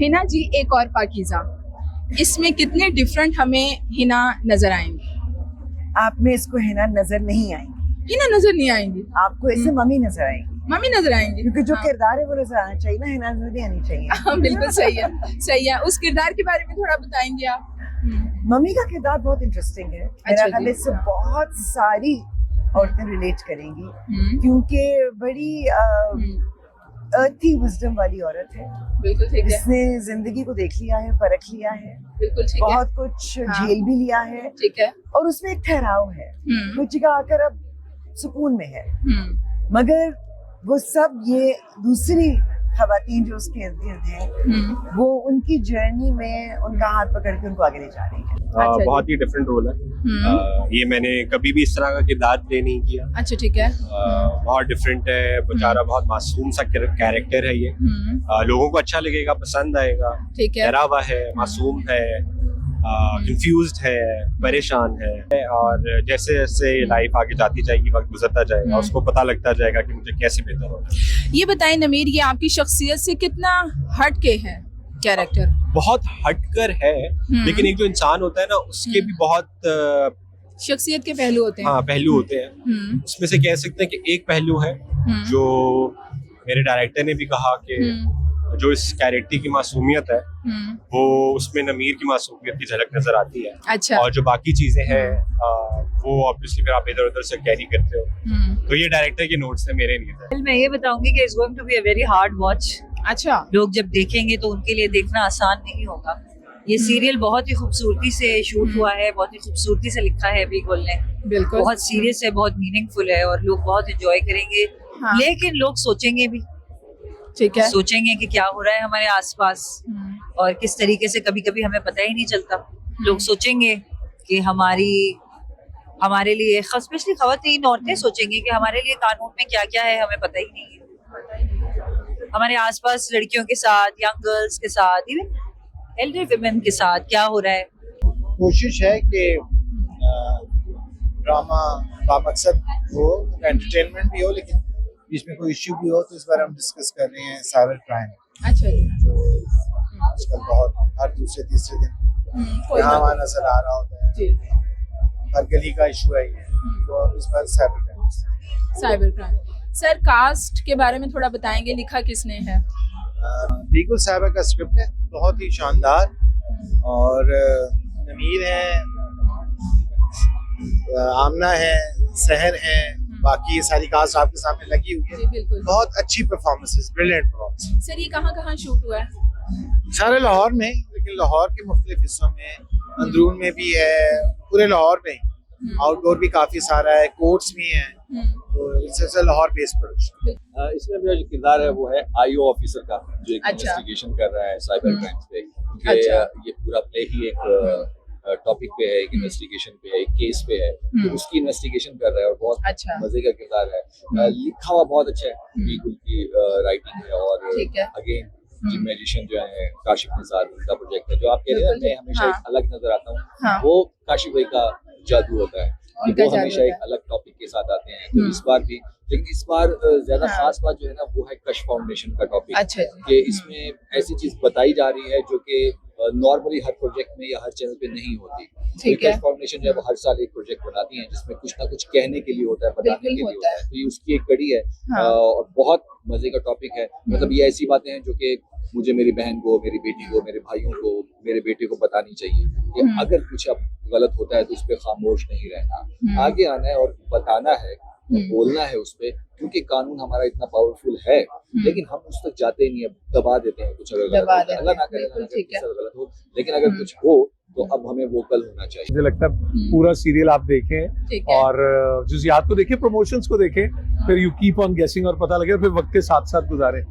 हिना जी एक और पाकीज़ा, इसमें कितने डिफरेंट हमें हिना नजर आएंगे? आप में इसको हिना नजर नहीं आएंगी, हिना नजर नहीं आएंगी, आपको इससे मम्मी नजर आएंगी, मम्मी नजर आएंगी, क्योंकि जो हाँ। किरदार है वो नजर आना चाहिए ना, हिना नजर नहीं आनी चाहिए। हाँ, बिल्कुल सही है, सही है। उस किरदार के बारे में थोड़ा बताएंगे आप? मम्मी का किरदार बहुत इंटरेस्टिंग है, अच्छा मेरा जी। ख्याल है इससे बहुत सारी औरतें रिलेट करेंगी, क्योंकि बड़ी अर्थी विजडम वाली औरत है, बिल्कुल ठीक है, जिसने जिंदगी को देख लिया है, परख लिया है, बिल्कुल ठीक है, बहुत कुछ हाँ। झेल भी लिया है, ठीक है। और उसमें एक ठहराव है, कुछ जगह आकर अब सुकून में है। मगर वो सब ये दूसरी खवातीन जो उसके इर्द गिर्द हैं, वो उनकी जर्नी में उनका हाथ पकड़ के उनको आगे ले जा रही है। अच्छा बहुत ही डिफरेंट रोल है। ये मैंने कभी भी इस तरह का किरदार प्ले नहीं किया। अच्छा ठीक है। बहुत डिफरेंट है, बेचारा बहुत मासूम सा कैरेक्टर है ये। लोगों को अच्छा लगेगा, पसंद आएगा। ठीक है। डरा हुआ है, मासूम है, कंफ्यूज्ड है, परेशान है, और जैसे जैसे लाइफ आगे जाती जाएगी, वक्त गुजरता जाएगा, उसको पता लगता जाएगा कि मुझे कैसे बेहतर होना है। ये बताएं नमीर, ये आपकी शख्सियत से कितना हट के है कैरेक्टर? बहुत हटकर है, लेकिन एक जो इंसान होता है ना, उसके भी बहुत शख्सियत के पहलू होते हैं। हाँ, पहलू होते हैं। उसमें से कह सकते हैं कि एक पहलू है जो मेरे डायरेक्टर ने भी कहा कि जो इस कैरेक्टर की मासूमियत है, वो उसमें नमीर की मासूमियत की झलक नजर आती है। अच्छा। और जो बाकी चीजें हैं वो ऑब्वियसली फिर आप इधर उधर से कैरी करते हो। तो ये डायरेक्टर के नोट्स थे, मेरे नहीं थे। मैं ये बताऊंगी कि it's going to be a very hard watch. अच्छा। लोग जब देखेंगे तो उनके लिए देखना आसान नहीं होगा। ये सीरियल बहुत ही खूबसूरती से शूट हुआ है, बहुत ही खूबसूरती से लिखा है बिल्कुल ने, बिल्कुल बहुत सीरियस है, बहुत मीनिंगफुल है, और लोग बहुत एंजॉय करेंगे। हाँ। लेकिन लोग सोचेंगे भी, ठीक है, सोचेंगे कि क्या हो रहा है हमारे आसपास, और किस तरीके से कभी कभी हमें पता ही नहीं चलता। लोग सोचेंगे कि हमारे लिए, स्पेशली खवातीन औरतें सोचेंगी कि हमारे लिए कानून में क्या क्या है हमें पता ही नहीं है। हमारे आसपास लड़कियों के साथ, यंग गर्ल्स के साथ, इवन एल्डर विमेन के साथ क्या हो रहा है। कोशिश है कि ड्रामा का मकसद हो, एंटरटेनमेंट भी हो, लेकिन बीच में कोई इश्यू भी हो। तो इस बार हम डिस्कस कर रहे हैं साइबर क्राइम। अच्छा जी। जो आजकल बहुत हर दूसरे तीसरे दिन यहाँ वहाँ नजर आ रहा होता है, हर गली का इशू है ये। तो इस बार cyber crime. Cyber crime. Sir, caste के बारे में थोड़ा बताएंगे, लिखा किसने है? बिल्कुल साहिबा का स्क्रिप्ट है, बहुत ही शानदार, और नमीर है, आमना है, सहर है, बाकी ये सारी कास्ट आपके सामने लगी हुई जी, है। बिल्कुल। बहुत अच्छी परफॉर्मेंस, ब्रिलियंट परफॉर्मेंस। सर, ये कहाँ शूट हुआ है? सारे लाहौर में, लेकिन लाहौर के मुख्तलिफ हिस्सों में, अंदरून में भी है, पूरे लाहौर में। आउटडोर भी काफी सारा है, कोर्ट्स भी हैं, तो इससे लाहौर बेस्ड प्रोडक्शन। इसमें मेरा जो किरदार है वो है आईओ ऑफिसर का, जो एक अच्छा। इन्वेस्टिगेशन कर रहा है साइबर क्राइम्स पे। अच्छा। ये पूरा प्ले ही एक टॉपिक पे है, एक इन्वेस्टिगेशन पे है, एक केस पे है, तो उसकी इन्वेस्टिगेशन कर रहा है, और बहुत अच्छा। मजे का किरदार है। लिखा हुआ बहुत अच्छा है, बिल्कुल की राइटिंग है। और ठीक है। अगेन जी मैजिशियन जो है काशिफ निसार, उनका प्रोजेक्ट है। जो आप कह रहे हैं, मैं हमेशा एक अलग नजर आता हूँ, हाँ। वो काशिफ भाई का जादू होता है कि उनका वो जादू हमेशा होता एक अलग टॉपिक के साथ आते हैं। तो इस बार भी, लेकिन इस बार ज्यादा हाँ। खास बात जो है ना, वो है कश फाउंडेशन का टॉपिक। अच्छा जी। कि इसमें ऐसी चीज बताई जा रही है जो कि नॉर्मली हर प्रोजेक्ट में या हर चैनल पे नहीं होती। ठीक है। कश फाउंडेशन जो है वो हर साल एक प्रोजेक्ट बनाती है, जिसमें कुछ ना कुछ कहने के लिए होता है, बताने के लिए होता है। तो ये उसकी एक कड़ी है, हाँ। और बहुत मजे का टॉपिक है। मतलब ये ऐसी बातें हैं जो कि मुझे मेरी बहन को, मेरी बेटी को, मेरे भाइयों को, मेरे बेटे को बतानी चाहिए कि अगर कुछ अब गलत होता है तो उस पर खामोश नहीं रहना, आगे आना है और बताना है, बोलना है उस पर, क्योंकि कानून हमारा इतना पावरफुल है, लेकिन हम उस तक जाते नहीं है, दबा देते हैं। कुछ अगर गलत होता है, अल्लाह ना करे गलत हो, लेकिन अगर कुछ हो तो अब हमें वोकल होना चाहिए। मुझे लगता है पूरा सीरियल आप देखें, और जुज़ियात को देखें, प्रमोशंस को देखें, फिर यू कीप ऑन गेसिंग और पता लगे, फिर वक्त के साथ साथ गुजारें।